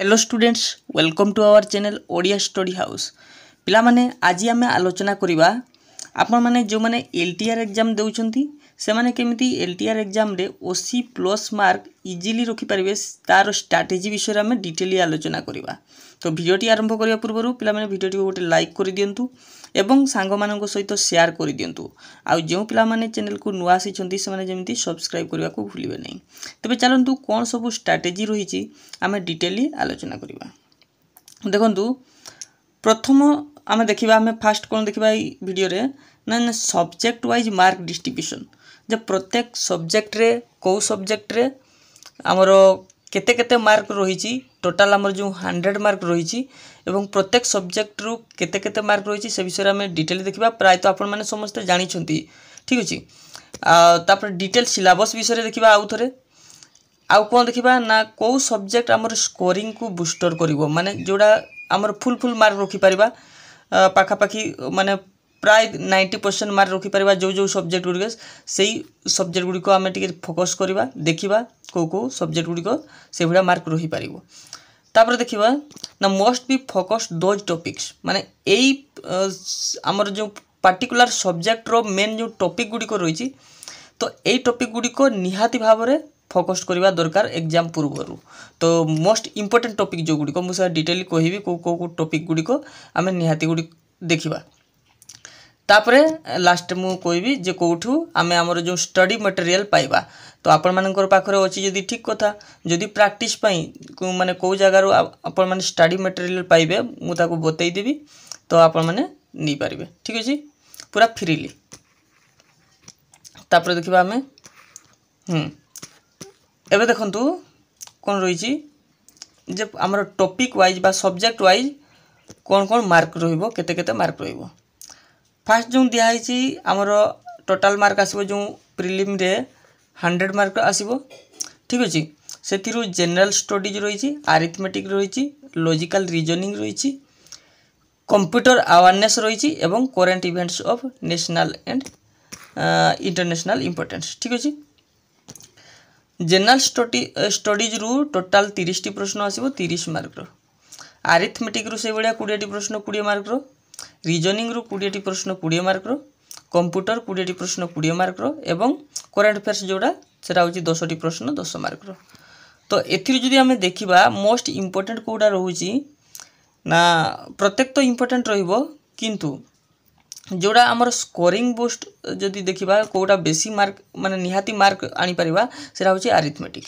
Hello students, welcome to our channel Odia study house. पिला माने आज आम आलोचना करवा आपण माने जो माने एलटीआर एग्जाम देउछंती से माने केमिति एलटीआर एग्जाम रे 80 प्लस मार्क इजीली रखि परिबे तार स्ट्रैटेजी विषय रे हम डिटेली आलोचना करवा। तो वीडियोटी आरंभ करिया पूर्व पिला माने वीडियोटी गोटे लाइक कर दियंतु एवं सांग मानक सहित शेयर कर दियंतु। आ जो पिला माने चैनल को नुआ आसीचंती से माने जेमिति सब्सक्राइब करबा को भूलिबे नहीं। तबे चलंतु कोन सब स्ट्रैटेजी रहिछि आमे डिटेली आलोचना करवा। देखंतु प्रथम आमे देखिबा आमे फास्ट कोन देखिबा ई वीडियो रे ना सब्जेक्ट वाइज मार्क डिस्ट्रीब्यूशन। जब प्रत्येक सब्जेक्ट रे को सब्जेक्ट रे हमरो केते केते मार्क रहिछि टोटल हमर जो 100 मार्क रहिछि एवं प्रत्येक सब्जेक्ट रु केते केते मार्क रहिछि से विषय रे हमें डिटेल देखिबा। प्राय तो आपण माने समस्त जानि छंती, ठीक अछि। तापर डिटेल सिलेबस विषय रे देखिबा। आउ थरे आउ कोन देखिबा ना को सब्जेक्ट हमर स्कोरिंग को बूस्टर करिवो, माने जोडा हमर फुल मार्क रखि परिबा पाखा पाखी माने प्राय 90% मार्क रखि परिबा। जो जो सब्जेक्ट गुडी सेही सब्जेक्ट गुडी को हमें टिके फोकस करबा, देखिबा को सब्जेक्ट गुडी को से भडा मार्क रहि परिबो। तापर देखिबा ना most B focus those topics, माने एई हमर जो पर्टिकुलर सब्जेक्ट रो मेन जो टॉपिक गुडी को रहिछि तो एई टॉपिक गुडी को निहाती भाबरे फोकस करबा दरकार एग्जाम पूर्वरु। तो मोस्ट इंपोर्टेंट टॉपिक जो गुडी को मुसा डिटेली कहिबी को टॉपिक गुडी को हमें निहाती गुडी देखिबा। तापरे लास्ट मु कहबी जे कोठू आमे हमर जो स्टडी मटेरियल पाइबा। तो आपण मानकर पाखरे अछि जदी ठीक कथा, जदी प्रैक्टिस पई माने को जगह रो आपण माने स्टडी मटेरियल पाइबे मु ताको बतै देबी, तो आपण माने नी पारिबे, ठीक अछि, पूरा फ्रीली। तापरे देखिबा आमे एबे देखंतु कोन रहिछि जे हमर टॉपिक वाइज बा सब्जेक्ट वाइज कोन कोन मार्क रहिबो, केते केते मार्क रहिबो। फास्ट जो दिया है आमर टोटाल मार्क आसो जो प्रिलिम रे 100 मार्क आसो, ठीक अच्छे। से जनरल स्टडीज रही, आरिथमेटिक रही, लॉजिकल रीजनिंग रही, कंप्यूटर अवेयरनेस रही एवं current events of national and international importance, ठीक अच्छे। जनरल स्टडीज रु टोटाल 30 टी प्रश्न आसो 30 मार्क रो, आरिथमेटिक रु से भाया 20 टी प्रश्न 20 मार्क रो, रीजनिंग रु 20 टी प्रश्न 20 मार्क रो, कंप्यूटर 20 टी प्रश्न 20 मार्क रो एवं करेंट अफेयर्स जोड़ा सेटा होची 10 टी प्रश्न 10 मार्क रो। तो एथिर जदी हमें देखिबा मोस्ट इंपोर्टेंट कोडा रहूची ना प्रत्येक तो इंपोर्टेंट रहिबो, किंतु जोड़ा हमर स्कोरिंग बूस्ट जदी देखिबा कोडा बेसी मार्क माने निहाती मार्क आनी परिबा सेटा होची अरिथमेटिक।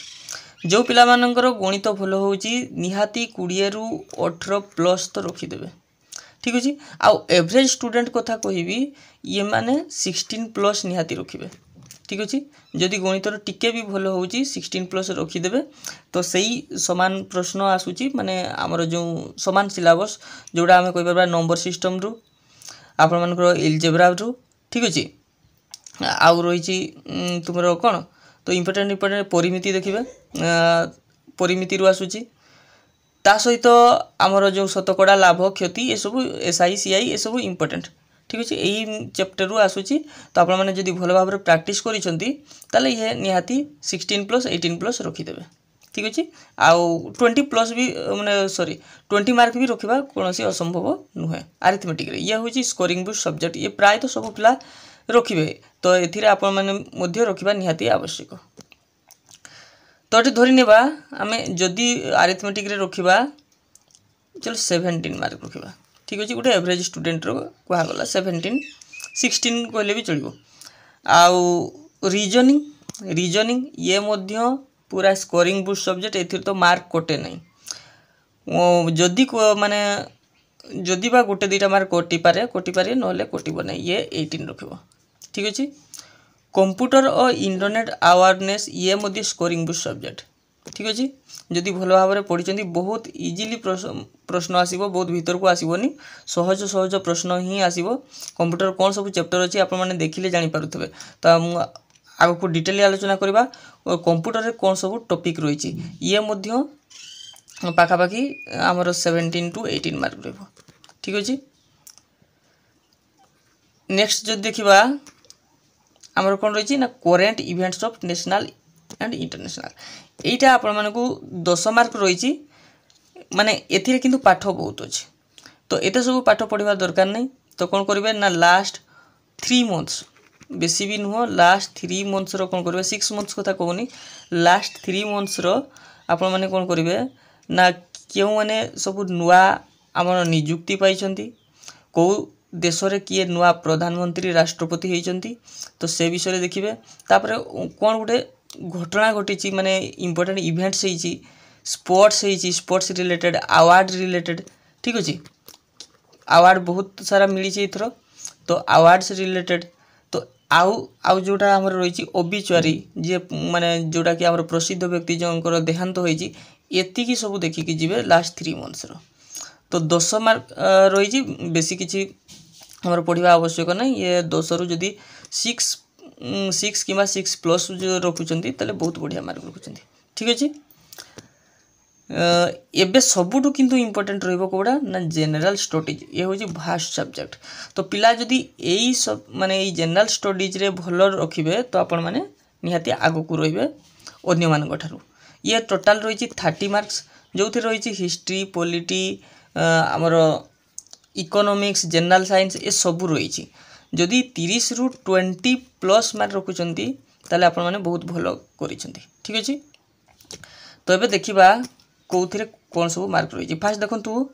जो पिला मानकर गणित भलो होची निहाती 20 रु 18 प्लस तो रखि देबे, ठीक अछि। आ एवरेज स्टूडेंट कथा कहिबी ये माने 16 प्लस निहाती रखिबे, ठीक अछि। जदि गणितर टिके भी भलो होची 16 प्लस रखि देबे तो सही समान प्रश्न आसुची, माने हमर जो समान सिलेबस जोड़ा हमें कहि परबा नंबर सिस्टम रु आपण मानकर एल्जेब्रा रु, ठीक अछि। आउ रहिची तुमरो कोन तो इंपोर्टेंट परिमिति देखिबे, परिमिति रु आसुची। ता सहित आमर जो शतकड़ा लाभ क्षति ये सब एसआई सीआई ये सब इंपोर्टेंट, ठीक अच्छे। यही चैप्टर रु आसुची तो आपण माने जदी भलो भाबरे प्रैक्टिस करिसंती ताले ये निहाती 16 प्लस 18 प्लस रखि देबे, ठीक अच्छे। आउ 20 प्लस भी माने सॉरी 20 मार्क भी रखिबा कोनोसी असंभव नुहे अरिथमेटिक रे। ये होची स्कोरिंग बुस्ट सब्जेक्ट, ये प्राय तो सब पिला रखिबे, तो एथिरे आपण माने मध्य रखिबा निहाती आवश्यक। तो ये धरी नेबा आमे जदि अरिथमेटिक रे रखिबा चलो 17 मार्क रखिबा, ठीक अच्छे। गोटे एवरेज स्टूडेंट रो कहा गला 17 16 कहले भी चलिबो। आउ रीजनिंग ये मध्य पूरा स्कोरिंग बूस्ट सब्जेक्ट, एथिर तो मार्क कटे नहीं। जदि माने जदि बा गोटे दुईटा मार्क कटि पारे नहले कटिबो नहीं, ये 18 रखिबो, ठीक अच्छे। कंप्यूटर और इंटरनेट अवेयरनेस ये मध्य स्कोरिंग बुस्ट सब्जेक्ट, ठीक अच्छे। जदि भलो भाव में पढ़ी बहुत इजीली प्रश्न आसीबो, बहुत भीतर को आसीबोनी, सहज सहज प्रश्न ही आसीबो। कंप्यूटर कौन सब चैप्टर अच्छी आपण माने देखिले जानि पारुथबे, तो आगो को डिटेल आलोचना करबा। कंप्यूटर रे कौन सब टॉपिक रही ये मध्य पाखापाखि आमर 17 टू 18 मार्क रहबो, ठीक अच्छे। नेक्स्ट जो देखिबा आमर कौन रही ना current events of national and international, एटा आपण मानकू 10 मार्क रही माने एथिरे किंतु पाठ बहुत अच्छे तो एते सब पाठ पढ़ा दरकार नहीं तो कौन करेंगे ना लास्ट 3 मंथ्स बेसी भी नुह लास्ट 3 मंथ्स रो कौन करेंगे 6 मंथ्स कथा कहूनी लास्ट 3 मंथ्स रो आपण माने कौन करेंगे ना क्यों माने सब नुआ आमर नियुक्ति पाई कौ देश रे किए नुआ प्रधानमंत्री राष्ट्रपति होती तो से विषय देखिए तापर कौन गोटे घटना घटी माने इम्पोर्टेंट इवेंट्स होती स्पोर्ट्स रिलेटेड अवार्ड रिलेटेड ठीक अच्छे अवार्ड बहुत सारा मिली एथर तो अवार्ड्स रिलेटेड तो आउ जोटा आमर रही ओबिचुआरी जी माने जोटा कि आमर प्रसिद्ध व्यक्ति जो देहांत होती एतिकी सब देखिकी जीवे लास्ट 3 मंथ्स रो तो 10 मार्क रही बेसी किसी आमर पढ़ा आवश्यक ना ये 10 रु जदि 6 कि 6+ जो रखुंट ताले बहुत बढ़िया मार्क रखुंट ठीक अच्छे एबे सबुठु किंतु इम्पोर्टेंट रहिबो कोडा ना जनरल स्टडीज ये होची भास्ट सब्जेक्ट तो पिला जदि एई सब माने एई जनरल स्टडीज रे भलो रखिबे तो आपण माने निहाती आगो को रहिबे अन्य मान गठारु ये टोटल रही 30 मार्क्स जो थे रही हिस्ट्री पॉलिटी आमर इकोनॉमिक्स जनरल साइंस ये सब रही जदि 30 रु 20+ मार्क रखुचंती ताले आपण माने बहुत भलो करिसंती ठीक अछि तो एबे देखिबा कौथिरे कौन सब मार्क रही फास्ट देखु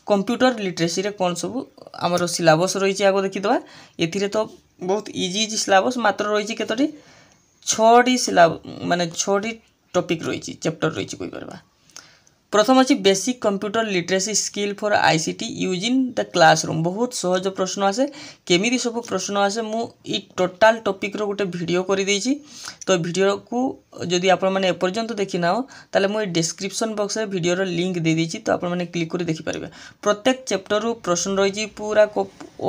कंप्यूटर लिटरेसी रे कौन सब आमर सिलेबस रही आगो देखीदवा एथिरे तो बहुत इजी सिलेबस मात्र रही केतोटी 6टी सिलेबस माने 6टी टॉपिक रही चैप्टर रही कोई परबा प्रथम अच्छी basic computer literacy skill for ICT using the classroom बहुत सहज प्रश्न आसे केमिति सब प्रश्न आसे मु ई टोटल टॉपिक रो गोटे वीडियो कर देछि तो वीडियो को जदि आपण माने एपर्यंत देखि नाओ ताले मु डिस्क्रिप्शन बॉक्स रे वीडियो रो लिंक दे देछि तो आपण माने क्लिक करि देखि पारबे प्रत्येक चैप्टर रो प्रश्न रही पूरा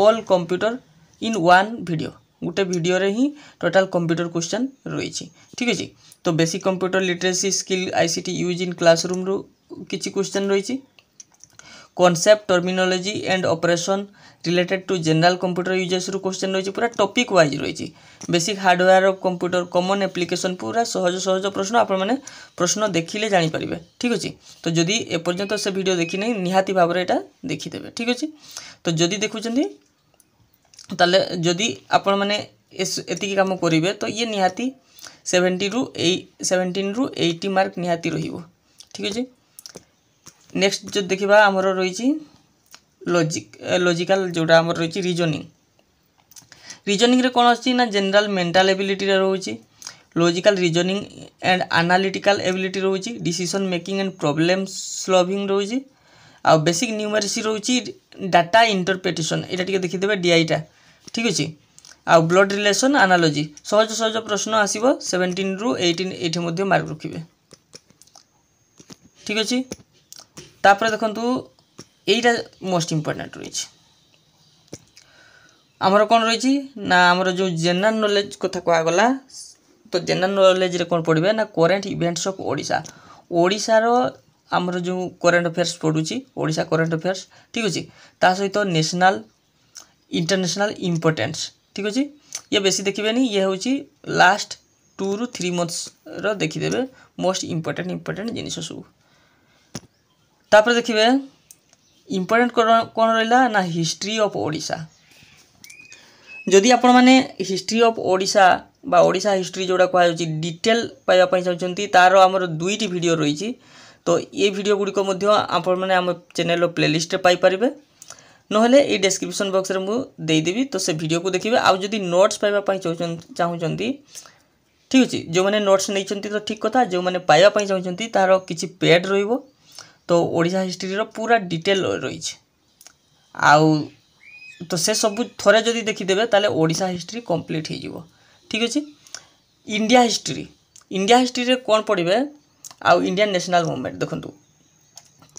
all computer in one video गोटे वीडियो रे ही टोटल कंप्यूटर क्वेश्चन रही ठीक अछि तो basic computer literacy skill ICT use in classroom रो किछि क्वेश्चन रही concept terminology and operation related to general computer uses रो क्वेश्चन रही पूरा टॉपिक वाइज रही basic hardware of computer common application पूरा सहज सहज प्रश्न आपण माने प्रश्न देखिले जानि परिबे ठीक अछि तो जदि एपर्यंत से वीडियो देखि नै निहाती भाबरे एटा देखि देबे ठीक अछि तो जदि देखुचंदी ताले जदि आपण माने एतिकी काम करिवे तो ये निहाती 17 रु 80 मार्क निहाती रहिबो ठीक अछि नेक्स्ट जो देखिबा हमर रही लॉजिकल जोटा हमर रही रीजनिंग रे कोन अछि ना जनरल मेंटल एबिलिटी रे रहउची logical reasoning and analytical ability रहउची decision making and problem solving रहउची आ बेसिक न्यूमेरिसी रहउची डाटा इंटरप्रिटेशन एटा टिके देखि देबे डीआई टा ठीक अछि आ ब्लड रिलेशन एनालॉजी सहज सहज प्रश्न आसीबो 17 रु 18 एठी मध्ये मार्क रखिबे ठीक अछि तापर देखंतु एटा मोस्ट इंपोर्टेंट रही आमर कौन रही ना आमर जो जनरल नॉलेज कथा कहा गला तो जनरल नॉलेज रे कौन पढ़बे ना current events of Odisha Odisha रो आमर जो करेंट अफेयर्स पढुची ओडिशा करेंट अफेयर्स ठीक अछि ता सहित नेशनल इंटरनेशनल इंपोर्टेंस ठीक अछि ये बेसी देखिबेनी ये होची लास्ट 2 रु 3 मंथ्स रो देखि देबे मोस्ट इंपोर्टेंट जिनिस सब तापर देखिए इम्पोर्टेंट कौन रहा ना हिस्ट्री ऑफ ओडिशा जदि आपण माने हिस्ट्री ऑफ ओडिशा बा ओडिशा हिस्ट्री जोड़ा कह डिटेल पाइबा पई चाहछंती तारो हमर दुईटी वीडियो रही तो ये वीडियो गुडी को मध्य आपण माने हम चैनल रो प्लेलिस्ट रे पाई परिबे नहले ए डिस्क्रिप्शन बॉक्स रे मु देई देबी तो से वीडियो को देखिबे आ जदि नोट्स पाइबा पई चाहछंती ठीक अछि जो माने नोट्स नै छंती तो ठीक कथा जो माने पाइबा पई चाहछंती तारो किछि पेड रहिबो तो ओडिशा हिस्ट्री रो पूरा डिटेल रही आउ तो से सब थोड़े जदि देखिदेबे ताले ओडिशा हिस्ट्री कंप्लीट हो जिवो ठीक अछि इंडिया हिस्ट्री रे कौन पढ़िबे आउ इंडियन नेशनल मूवमेंट देखंतु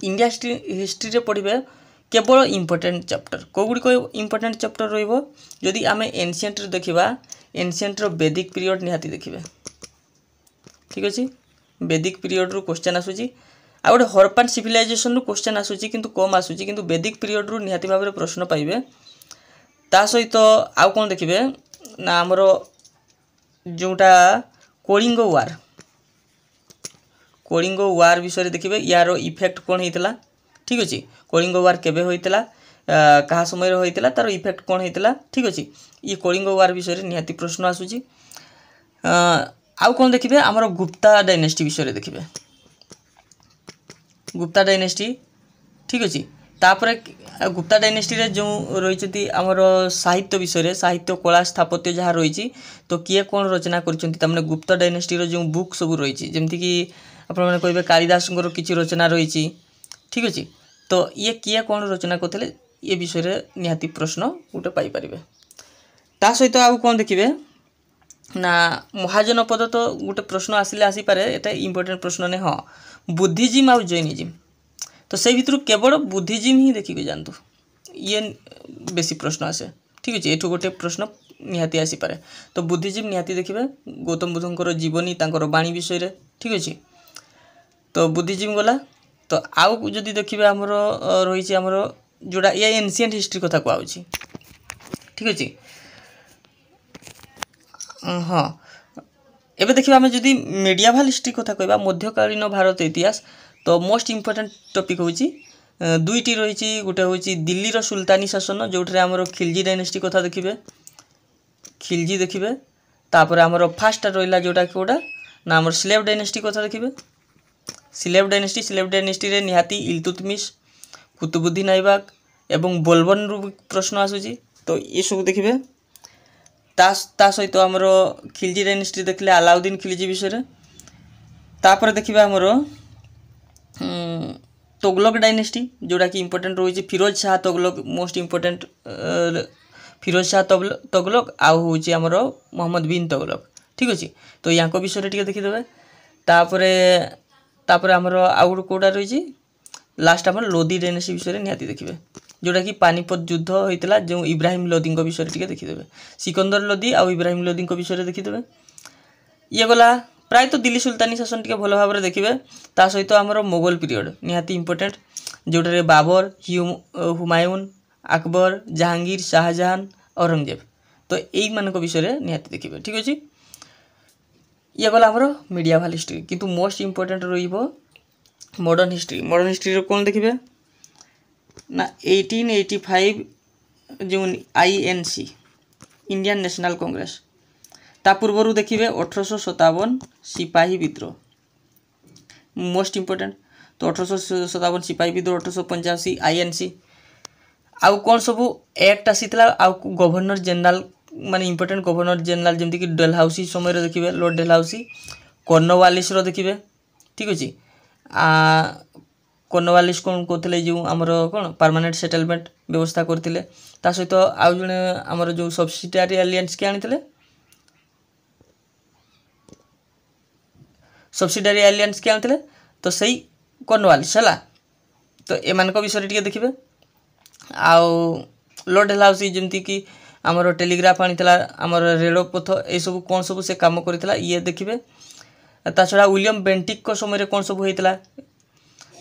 इंडिया हिस्ट्री रे पढ़िबे केवल इंपोर्टेंट चैप्टर कोगुडी को इंपोर्टेंट चैप्टर रहिबो जदि आमे एंशिएंट रे देखिबा एंशिएंट रो वैदिक पीरियड निहाती देखिबे ठीक अछि वैदिक पीरियड रो क्वेश्चन आसुची आ गोटे हरप्पान सिविलाइजेशन रू क्वेश्चन आसूची किंतु कम आसूची किंतु वैदिक पीरियड रू निहाती भाव में प्रश्न पाइबे ता सहित आउ कौन देखिबे ना हमर जोटा कलिंग कलिंग वार विषय देखिए यार इफेक्ट कौन होता ठीक अच्छे कलिंग वार केबे होता कहा समय होता तार इफेक्ट कौन होता ठीक अच्छे ये कलिंग वार विषय निहाती प्रश्न आसूची आउ कौन देखिए आमर गुप्ता डायनेस्टी विषय देखिए गुप्ता डायनेस्टी ठीक अच्छे तापर गुप्ता डायनेस्टी रे जो रही आमर साहित्य विषय साहित्य कला स्थापत्य जहाँ रही तो किए कौन रचना कर गुप्ता डायनेस्टी जो बुक सब रही जमती कि आपने कहे कालिदास किसी रचना रही ठीक अच्छे तो ये किए कौन रचना करते ये विषय निहाती प्रश्न गोटे पाइपर ता सहित आउ कौन देखिए ना महाजनपद तो गोटे प्रश्न आसिले आसीपे ये इम्पोर्टेंट प्रश्न ने हाँ बुद्धिजिम आउ जैनिजिम तो से भितर केवल बुद्धिजिम ही देखिए जानतु ये बेसी प्रश्न आसे ठीक अच्छे एठू गोटे प्रश्न निहाती आसीपे तो बुद्धिजिम निहाती देखिए गौतम बुद्धंकर जीवनी तांकर बाणी विषय ठीक अच्छे तो बुद्धिजिम गला तो आउ जदि देखिए आमर रही आमर जोड़ा ये एनसीएंट हिस्ट्री कथा कहूँ ठीक अच्छे हाँ एबे देखिए आम जदि मेडियाभाल हिस्ट्री कथा कहबा मध्यकालीन भारत इतिहास तो मोस्ट इम्पोर्टेंट टॉपिक होची दुईटी रही गोटे हूँ दिल्लीर सुल्तानी शासन जो आमर खिलजी डायनेस्टी कथा देखिए खिलजी देखिए तापर आमर फास्ट रहा जोटा कौटा ना आमर स्लेव डायनेस्टी कथा देखिए स्लेव डायनेस्टी रे निहाती इल्तुतमिश कुतुबुद्दीन ऐबक एवं बोलबन रु प्रश्न आसूची तो ये सब देखिए ता सहित आमर खिलजी डायनेस्टी देखले अलाउद्दीन खिलजी विषय तापर देखिए आमर तुगलक डायनेस्टी जोड़ा कि इम्पोर्टेंट रही फिरोज शाह तुगलक मोस्ट इम्पोर्टेंट फिरोज शाह तुगलक आउ हूँ आमर मोहम्मद बिन तुगलक ठीक अच्छे तो या विषय टी देखीदे तापर आमर आउ गोटे कौटा रही लास्ट आम लोधी डायनेस्टी विषय निहाती देखिए जोटा कि पानीपत युद्ध होता जो इब्राहिम लोधी विषय टी देखीदे सिकंदर लोधी आउ इब्राहिम लोधी विषय देखीदे ये गला प्राय तो दिल्ली सुल्तानी शासन टी भल भाव देखिए ता सहित आमर मोगल पीरियड निहाती इम्पोर्टेंट जोटे बाबर हुमायून अकबर जहांगीर शाहजहां औरंगजेब तो यही मान विषय निहाती देखिए ठीक अच्छे ये गला आमर मेडियाभाल हिस्ट्री किंतु मोस्ट इम्पोर्टेंट मॉडर्न हिस्ट्री कौन देखिए ना 1885 जो INC इंडियन नेशनल कांग्रेस ता पूर्वर देखिए 1857 सिपाही विद्रोह मोस्ट इम्पोर्टेंट तो 1857 सिपाही विद्रोह 1885 INC आउ कौन सब एक्ट आसीला आउ गवर्नर जनरल माने इम्पोर्टेंट गवर्नर जनरल जमती कि डेलहाउसी समय देखिए लॉर्ड डेलहाउसी कॉर्नवालिस देखिए ठीक अच्छे कॉर्नवालिस कौन कहते जो आमर कौन परमानेंट सेटलमेंट व्यवस्था करते सहित आउ जड़े आमर जो सब्सिडियरी एलियंस के आनी सब्सिडियरी एलियंस के आनी तो सही कॉर्नवालिस है तो एमान विषय टी देखिए आउ लॉर्ड डेलहाउसी जमती कि आमर टेलीग्राफ आनीला आमर रेलपथ ये सब कौन सब से काम करता ये देखिए ता छड़ा विलियम बेंटिक समय कौन सब होता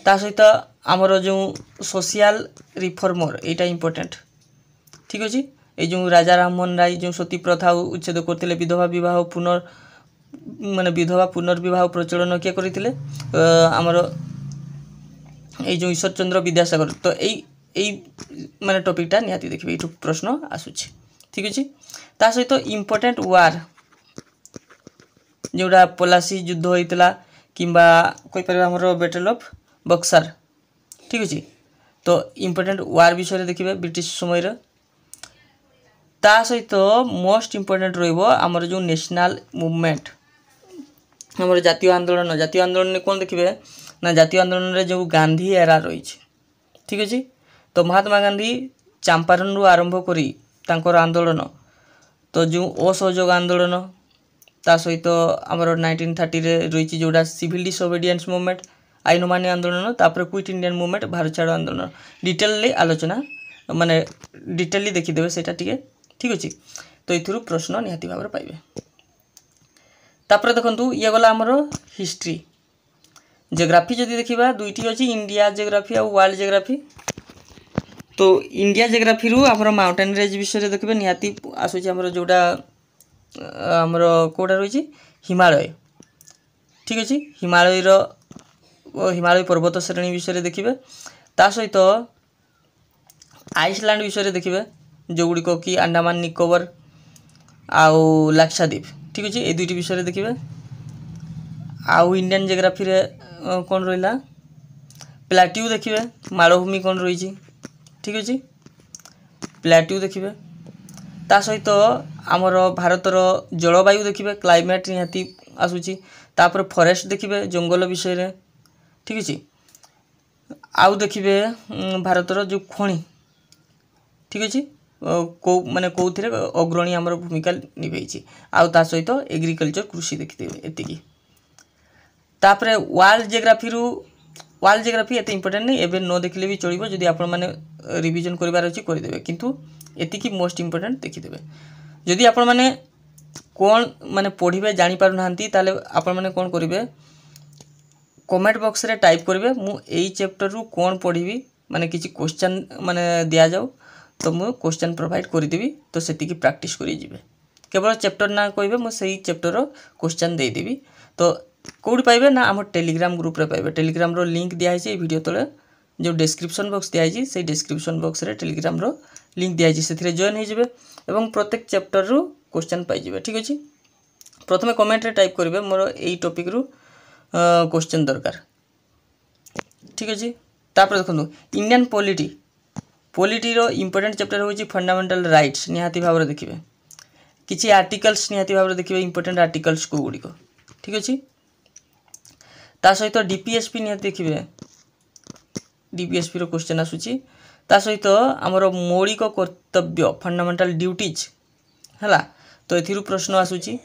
ता सहित आमर जो सोशल रिफॉर्मर यहाँ इम्पोर्टेंट ठीक अच्छे ये जो राजा राममोहन राय जो सती प्रथा उच्छेद करते विधवा विवाह माने विधवा पुनर्विवाह प्रचलन किए करते आमर ये ईश्वर चंद्र विद्यासागर तो यही माने टॉपिकटा निहाती देखिए ये प्रश्न आसूची ठीक अच्छे ता सहित इम्पोर्टेंट वार जोड़ा पलासी युद्ध होता किंबा कहीपर आमर बैटल ऑफ बक्सर ठीक अच्छे तो इम्पोर्टेंट वार विषय देखिए ब्रिटिश समय ता सहित मोस्ट इम्पोर्टेंट रमर जो नेशनल मूवमेंट आमर जातीय आंदोलन कौन देखिए ना जातीय आंदोलन रे जो गांधी एरा रही ठीक अच्छे तो महात्मा गांधी चंपारण रु आरंभ करी तांकर आंदोलन तो जो असहयोग आंदोलन ता सहित आमर 1930 रे रही जोड़ा सिविल डिसोबीडियंस मूवमेंट आईन मान्य आंदोलन तापर क्विट इंडियन मूवमेंट भारत छाड़ आंदोलन डिटेल आलोचना माने डिटेली देखीदे से ठीक अच्छे तो ये प्रश्न निहाती भाव पाइबे तापर देखंतु ये गला आमर हिस्ट्री जियोग्राफी जदि देखिबा दुईटी अच्छी इंडिया जियोग्राफी और वर्ल्ड जियोग्राफी तो इंडिया जियोग्राफी रु आमर माउंटेन रेंज विषय देखिए निहाती आसूची आमर जोड़ा आमर कौटा रही हिमालय ठीक अच्छे हिमालय हिमालय पर्वत श्रेणी विषय देखिए ता सहित आइसलैंड विषय देखिए जो गुड़िक कि अंडमान निकोबर आउ लाक्षाद्वीप ठीक अच्छे ये दुईटी विषय देखिए आउ इंडियन जियोग्राफी रे कौन रहा प्लाट्यू देखिए मालभूमि कौन रही ठीक अच्छे प्लाट्यू देखिए ता सहित आमर भारतर जलवायु देखिए क्लाइमेट निहाती आसूची तापर फॉरेस्ट देखिए जंगल विषय रे ठीक अच्छे आउ देखिए भारतर जो खनि ठीक अच्छे कौ माने कौथिरे अग्रणी आमर भूमिका निभाई आउ ता सहित एग्रीकल्चर कृषि देखिए एतिकी तापर वर्ल्ड जियोग्राफी एत इंपोर्टेंट नहीं एवं न देखले भी चलो जदि आपण मैंने रिविजन करार अच्छी करदे किंतु एतिकी मोस्ट इंपोर्टेंट देखीदे जदि आपण मैंने कौन माने पढ़े जापार ना ताले आपण मैंने कौन करेंगे कमेंट बॉक्स रे टाइप करेंगे मुझे चैप्टर रु कौन पढ़ी माने किसी क्वेश्चन माने दिया जाऊ तो मु क्वेश्चन प्रोवाइड करदेवी तो से प्रैक्टिस करेंगे केवल चैप्टर ना कहे मुझे चैप्टर क्वेश्चन देदेवी तो कौटी पाइबे ना आम टेलीग्राम ग्रुप रे पाइबे टेलीग्राम रो लिंक दिखाई वीडियो तले जो डिस्क्रिप्शन बॉक्स दिखाई से डिस्क्रिप्शन बॉक्स रे टेलीग्राम रो लिंक दिखाई से जॉइन हो प्रत्येक चैप्टर रु क्वेश्चन पाइबे ठीक अच्छे प्रथमे कमेंट रे टाइप करेंगे मोर यही टॉपिक रु क्वेश्चन दरकार ठीक अच्छे तापर देखो इंडियन पॉलिटी रो इंपोर्टेंट चैप्टर होची फंडामेंटल राइट्स निहाती भाव देखिए किसी आर्टिकल्स निहाती भाव देखिए इंपोर्टेंट आर्टिकल्स को गुड़िक ठीक अच्छे ता सहित डीपीएसपी निहाती देखिए डीपीएसपी रो क्वेश्चन आसूची ता सहित आमर मौलिक कर्तव्य फंडामेंटल ड्यूटीज है तो एथिरु प्रश्न आसूची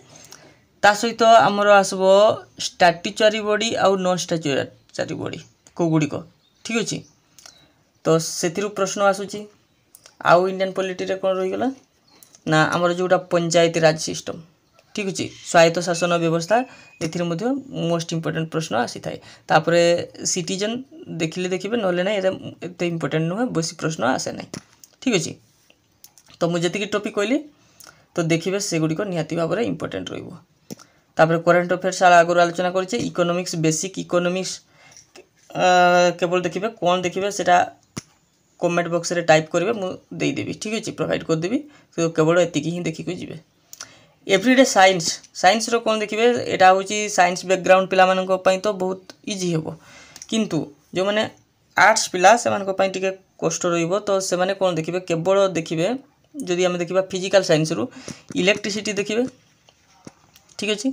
ता सहित आमर आसबो स्टैट्यूटरी बॉडी आउ नॉन स्टैट्यूटरी बॉडी को गुड़िक ठीक अच्छे तो सेथिरु प्रश्न आसूची आउ इंडियन पॉलिटी रे कौन रहीगला ना आमर जोटा पंचायती राज सिस्टम ठीक अच्छे स्वायत्त शासन व्यवस्था एथिरे मध्य मोस्ट इंपोर्टेंट प्रश्न आसी थाए तापरे सिटीजन देखिले देखिए नले ना एते इंपोर्टेंट नुहे बेसी प्रश्न आसे ना ठीक अच्छे तो मुझे जी टॉपिक कहली तो देखिए से गुड़िक निहाती भाव में इंपोर्टेंट रहिबो तापरे करंट अफेयर्स आगु आलोचना करिचे इकोनॉमिक्स बेसिक इकोनॉमिक्स केवल देखिए कौन देखिए सेटा कमेंट बॉक्स रे टाइप करेंगे मुझे देदेवी ठीक अच्छे प्रोवाइड करदेवी तो केवल एतिकी ही देखिक जी एवरीडे साइंस रो कौन देखिए एटा होची साइंस बैकग्राउंड पिला माननको पई तो बहुत इजी हेबो किंतु जो माने आर्ट्स पिला से माननको पई टिके कष्ट रहिबो तो से माने कौन देखिए केवल देखिए जदि आम देखा फिजिकल साइंस रु इलेक्ट्रिसिटी देखिए ठीक अच्छे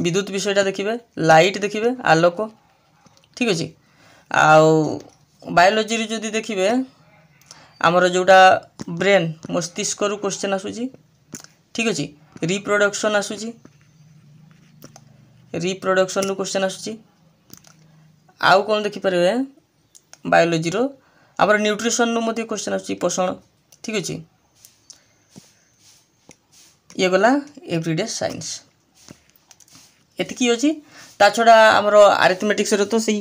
विद्युत विषयटा देखिए लाइट देखिए आलोक ठीक अच्छे आउ बायोलॉजी रे जदि देखिए आमर जोटा ब्रेन मस्तिष्क रु क्वेश्चन आसूची ठीक अच्छे रिप्रोडक्शन आसूची रिप्रोडक्शन रु क्वेश्चन आसूची आउ कौन देखिपारे बायोलॉजी रो आमर न्यूट्रिशन नु मध्ये क्वेश्चन आसूची पोषण ठीक अच्छे ये गला एवरीडे साइंस एतिकी अच्छी ता छड़ा आमर आरिथमेटिक्स रो तो सही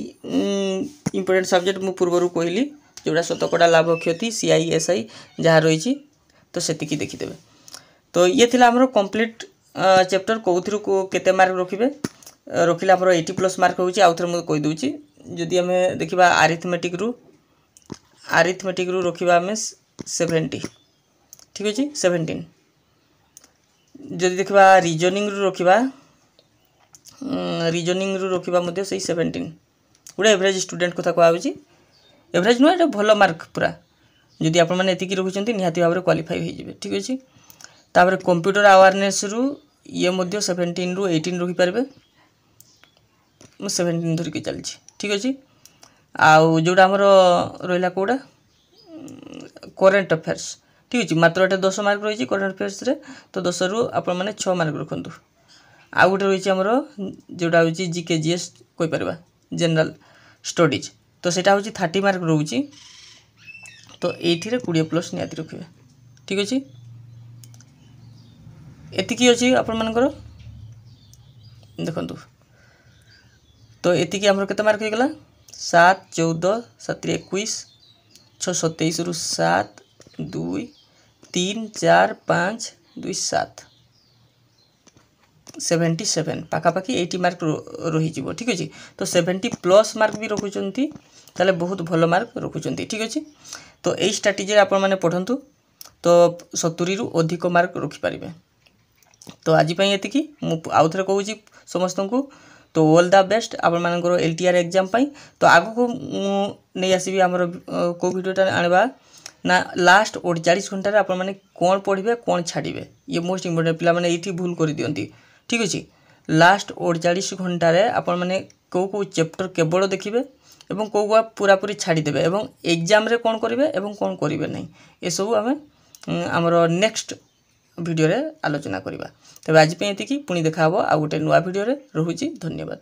इंपोर्टेंट सब्जेक्ट मु पूर्व कहली जोड़ा शतकड़ा लाभ क्षति CISI जहाँ रही तो सेतिकी देखीदेवे तो ये थिला हमरो कंप्लीट चैप्टर कौथिरु को केते मार्क रखिबे रखिले हमरो 80+ मार्क होउची आउ थरे मु कहि दोउची जदि हमें देखिबा आरिथमेटिक रु रखिबा हमें 70 ठीक अछि 17 जदि देखिबा रीजनिंग रु रखिबा मध्ये सही 17 गुडे एवरेज स्टूडेंट कथा कहउची एवरेज नो एटा भलो मार्क पूरा जदि आपण माने एतिकी रखुचंती निहाती भाबरे क्वालिफाई होई जिवे ठीक अछि तापर कंप्यूटर अवेयरनेस रु ये मध्ये 17 रु 18 रखि परबे मु 17 धरि के चलछि ठीक अछि आउ जोडा हमरो रहला कोडा करंट अफेयर्स ठीक अछि मात्र एटा 10 मार्क रहिछि करंट अफेयर्स रे तो 10 रु आपण माने 6 मार्क रखंतु आउ गोटे रहिछि हमरो जोडा होछि जीके जीएस कोइ परबा जनरल स्टडीज तो सेटा होछि 30 मार्क रहउछि तो एठी रे 20+ नियाति रखिबे ठीक अछि एतिकी अछि आपण मानकर देखंतु तो एतिकी हमर केते मार्क हेगला 7 14 7 21 6 27 रु 7 2 3 4 5 2 7 77 पाखापाखि 80 मार्क रही ठीक अच्छे। तो 70+ मार्क भी रखुंट ताले बहुत भल मार्क रखुंट ठीक अच्छे। तो यही स्ट्राटेजी आपण मैंने पढ़ंतु तो 70 रु अधिक मार्क रखिपारे। तो आज ये आउ थे कहूँ समस्त को तो ऑल द बेस्ट आपण मानकर LTR एग्जाम पाई। तो आग को नहीं आसबि आमर को भिडियोटा आनवा ना लास्ट 48 घंटे आपण मैंने कौन पढ़े कौन छाड़े ये मोस्ट इम्पोर्टेंट पिला माने ये भूल कर दियंती ठीक अच्छे। लास्ट 48 घंटे आपण मैंने कौ चैप्टर केवल देखिए एवं कौ पूरा पूरी छाड़ीदेवे एवं एग्जाम रे कौन करेंगे एवं कौन करेंगे नहीं ये सब आम आमर नेक्स्ट वीडियो रे आलोचना करवा। तबे आज ये पुणी देखा आ गोटे नुआ वीडियो रे। रहुची धन्यवाद।